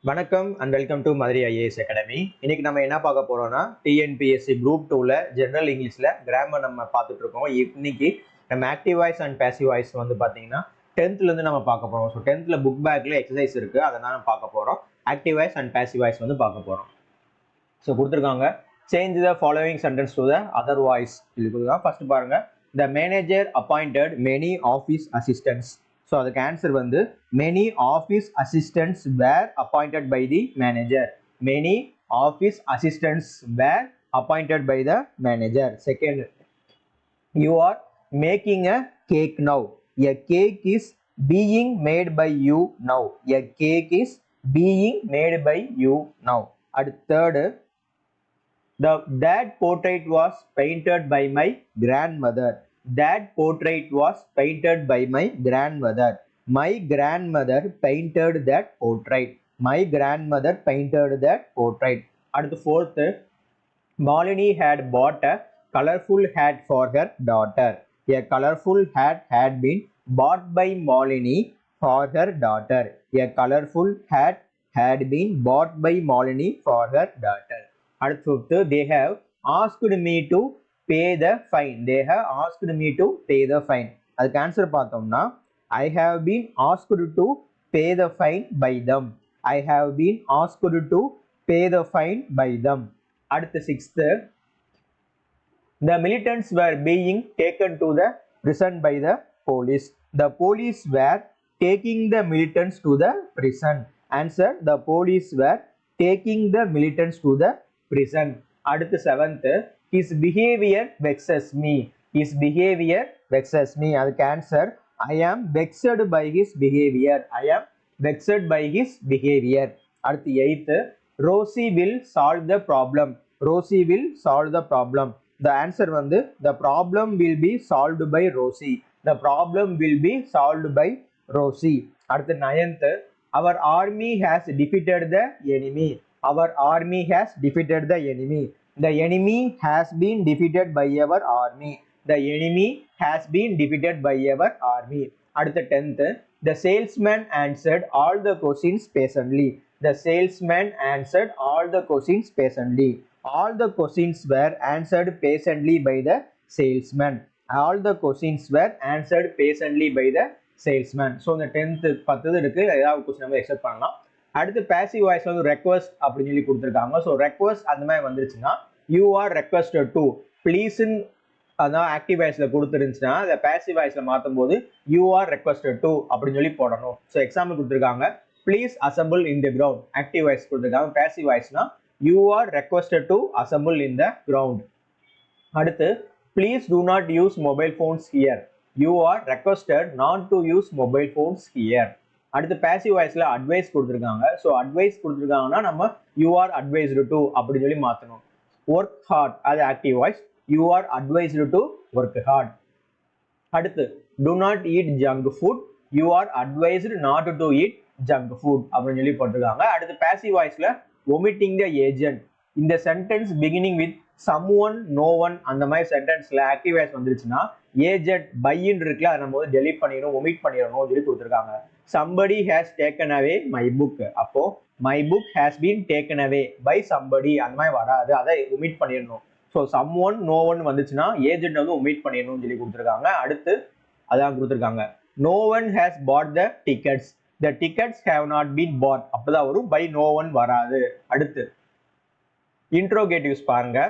வணக்கம் and welcome to Madurai IAS academy. இன்னைக்கு நம்ம என்ன பார்க்க போறோம்னா டிஎன்பிஎஸ்சி குரூப் 2ல ஜெனரல் இங்கிலீஷ்ல கிராமர் நம்ம பார்த்துட்டு இருக்கோம். இன்னைக்கு நம்ம active voice and passive voice வந்து பார்த்தீங்கன்னா 10th இருந்து நம்ம பார்க்க போறோம். ஸோ 10th புக் பேக்ல எக்ஸசைஸ் இருக்கு, அதை தான் நம்ம பார்க்க போறோம். Active voice and passive voice வந்து பார்க்க போறோம். ஸோ கொடுத்துருக்காங்க, change the following sentence to the other voice சொல்லி கொடுத்துருக்காங்க. ஃபர்ஸ்ட் பாருங்க, the manager appointed many office assistants. So அதுக்கு ஆன்சர் வந்து many office assistants were appointed by the manager. Many office assistants were appointed by the manager. Second, you are making a cake now. A cake is being made by you now. A cake is being made by you now. And third, that portrait was painted by my grandmother. That portrait was painted by my grandmother. My grandmother painted that portrait. My grandmother painted that portrait. At the fourth, Malini had bought a colorful hat for her daughter. A colorful hat had been bought by Malini for her daughter. A colorful hat had been bought by Malini for her daughter. At the fifth, they have asked me to pay the fine. They have asked me to pay the fine. அதுக்கு answer பார்த்தோம்னா, I have been asked to pay the fine by them. I have been asked to pay the fine by them. அடுத்து sixth, the militants were being taken to the prison by the police. The police were taking the militants to the prison. Answer, the police were taking the militants to the prison. அடுத்து seventh, his behavior vexes me. His behavior vexes me. அதுக்கு answer, I am vexed by his behavior. I am vexed by his behavior. அடுத்து eighth, Rosie will solve the problem. Rosie will solve the problem. The answer வந்து the problem will be solved by Rosie. The problem will be solved by Rosie. அடுத்து ninth, our army has defeated the enemy. Our army has defeated the enemy. The enemy has been defeated by our army. The enemy has been defeated by our army. அடுத்த 10th, the salesman answered all the questions patiently. The salesman answered all the questions patiently. All the questions were answered patiently by the salesman. All the questions were answered patiently by the salesman. So இந்த 10th 10 இருக்கு, ஏதாவது question நம்ம expect பண்ணலாம். அடுத்து passive voice வந்து request அப்படின்னு சொல்லி கொடுத்துருக்காங்க. ஸோ ரெக்வஸ்ட் அந்த மாதிரி வந்துருச்சுன்னா, யூ ஆர் ரெக்வஸ்டட் டு ப்ளீஸ்ன்னு அதான் ஆக்டிவ் வாய்ஸில் கொடுத்துருந்துச்சுன்னா, அதை பேசிவ் வாய்ஸில் மாற்றும் போது யூ ஆர் ரெக்வஸ்டட் டு அப்படின்னு சொல்லி போடணும். ஸோ எக்ஸாம்பிள் கொடுத்துருக்காங்க, please assemble in the ground. Active voice கொடுத்துருக்காங்க. பேசிவ் வாய்ஸ்னா you are requested to assemble in the ground. அடுத்து, please do not use mobile phones here. You are requested not to use mobile phones here. அடுத்து passive வாய்ஸ்ல advice கொடுத்துருக்காங்க. So advice கொடுத்துருக்காங்கன்னா நம்ம you are advised to அப்படின்னு சொல்லி மாற்றணும். Work hard, அது active voice. You are advised to work hard. அடுத்து, to not eat junk food. You are advised not to eat junk food அப்படின்னு சொல்லி போட்டிருக்காங்க. அடுத்து பேசிவ் வாய்ஸ்ல ஒமிட்டிங் த ஏஜென்ட். இந்த sentence beginning with someone no one அந்த மாதிரி சென்டென்ஸ்ல ஆக்டிவ் வாய்ஸ் வந்துருச்சுன்னா, ஏஜென்ட் பைன்னு இருக்குல்ல, அதை நம்ம வந்து டெலிட் பண்ணிடணும், ஒமிட் பண்ணிடணும் சொல்லி கொடுத்துருக்காங்க. somebody has taken away my book. அப்போ my book has been taken away by somebody அந்த மாதிரி வராது, அதை ஒமிட் பண்ணிடணும். So someone no one வந்துச்சுன்னா ஏஜென்ட் வந்து ஒமிட் பண்ணிடணும்னு சொல்லி கொடுத்துருக்காங்க. அடுத்து அதான் கொடுத்துருக்காங்க, no one has bought the tickets. The tickets have not been bought. அப்போதான் வரும், by no one வராது. அடுத்து இன்ட்ரோகேட்டிவ்ஸ் பாருங்க.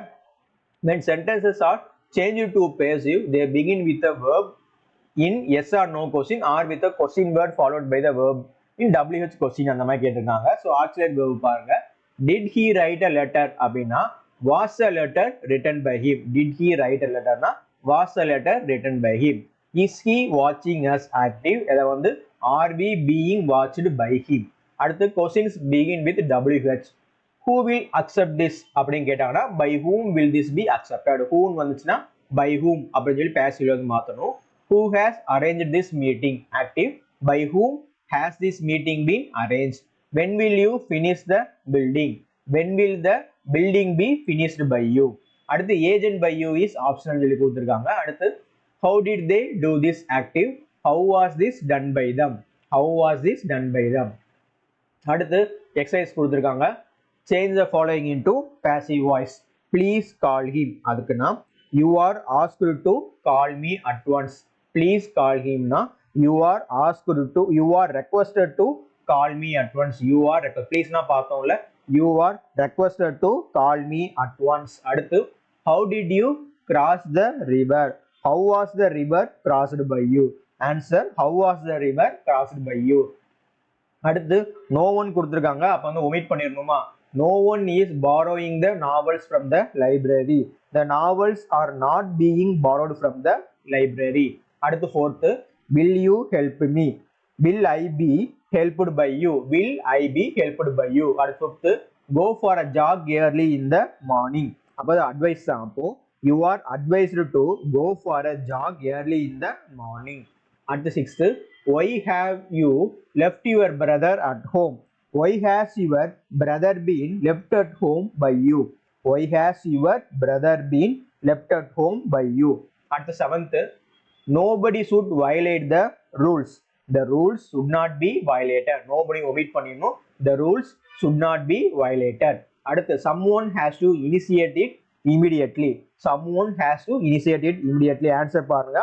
when sentences are changed to passive, they begin with a verb in yes or no question or with a question word followed by the verb in WH question அந்த மாதிரி கேட்டிருக்காங்க. So auxiliary verb பாருங்க. did he write a letter அப்படின்னா was a letter written by him. did he write a letter னா was a letter written by him. is he watching us active, இதை வந்து are we being watched by him. அடுத்து questions begin with WH. who will accept this அப்படின்னு கேட்டாங்கன்னா by whom will this be accepted. who வந்துச்சுன்னா by whom அப்படின்னு சொல்லி பேசிவ்ல வந்து மாற்றணும். who has arranged this meeting, active. by whom has this meeting been arranged. when will you finish the building. when will the building be finished by you. அடுத்து agent by you is optional சொல்லி கொடுத்துருக்காங்க. அடுத்து how did they do this, active. how was this done by them. how was this done by them. அடுத்து exercise கொடுத்துருக்காங்க. Change the following into passive voice. Please call him. அதுக்குன்னா you are asked to call me at once. Please call ஹிம்னா you are asked to, you are requested to call me at once. You are ப்ளீஸ்னா பார்த்தோம்ல, you are requested to call me at once. அடுத்து how did you cross the river. How was the river crossed by you. Answer how was the river crossed by you. அடுத்து no one கொடுத்துருக்காங்க, அப்போ வந்து omit பண்ணிடணுமா. No one is borrowing the novels from the library. The novels are not being borrowed from the library. அடுத்து fourth, will you help me. Will I be helped by you. Will I be helped by you. அடுத்து fifth, go for a jog early in the morning. அப்போ advice தான். அப்போ you are advised to go for a jog early in the morning. அடுத்து sixth, why have you left your brother at home. Why has your brother been left at home by you. Why has your brother been left at home by you. அடுத்து seventh, nobody should violate the rules. The rules should not be violated. Nobody omit பண்ணிடணும். The rules should not be violated. அடுத்து someone has to initiate it immediately. Someone has to initiate it immediately. Answer பாருங்க.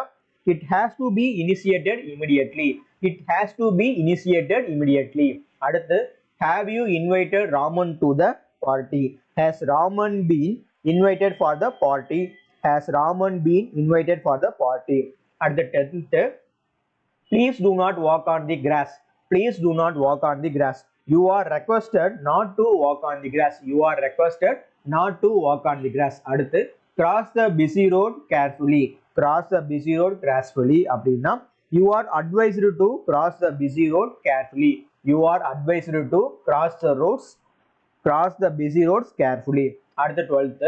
It has to be initiated immediately. It has to be initiated immediately. அடுத்து have you invited Raman to the party. Has Raman been invited for the party. Has Raman been invited for the party. அடுத்து 10th, please do not walk on the grass. Please do not walk on the grass. You are requested not to walk on the grass. You are requested not to walk on the grass. அடுத்து cross the busy road carefully. Cross the busy road carefully அப்படின்னா you are advised to cross the busy road carefully. You are advised to cross the busy roads carefully. அடுத்து 12th,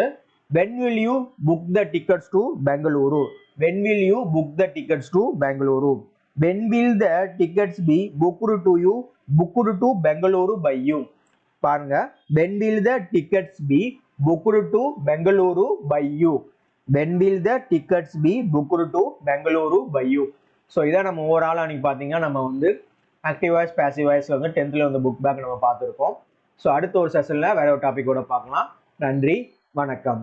when will you book the tickets to Bengaluru. When will you book the tickets to Bengaluru. When will the tickets be booked to Bengaluru by you. பாருங்க, when will the tickets be booked to Bengaluru by you. When will the tickets be booked to Bengaluru by you. So இதை நம்ம ஓவராலாக நீங்கள் பார்த்தீங்கன்னா நம்ம வந்து active voice passive voice வந்து 10th வந்து புக் பேக் நம்ம பார்த்துருக்கோம். ஸோ அடுத்த ஒரு செஷனில் வேற ஒரு டாப்பிக்கோட பார்க்கலாம். நன்றி, வணக்கம்.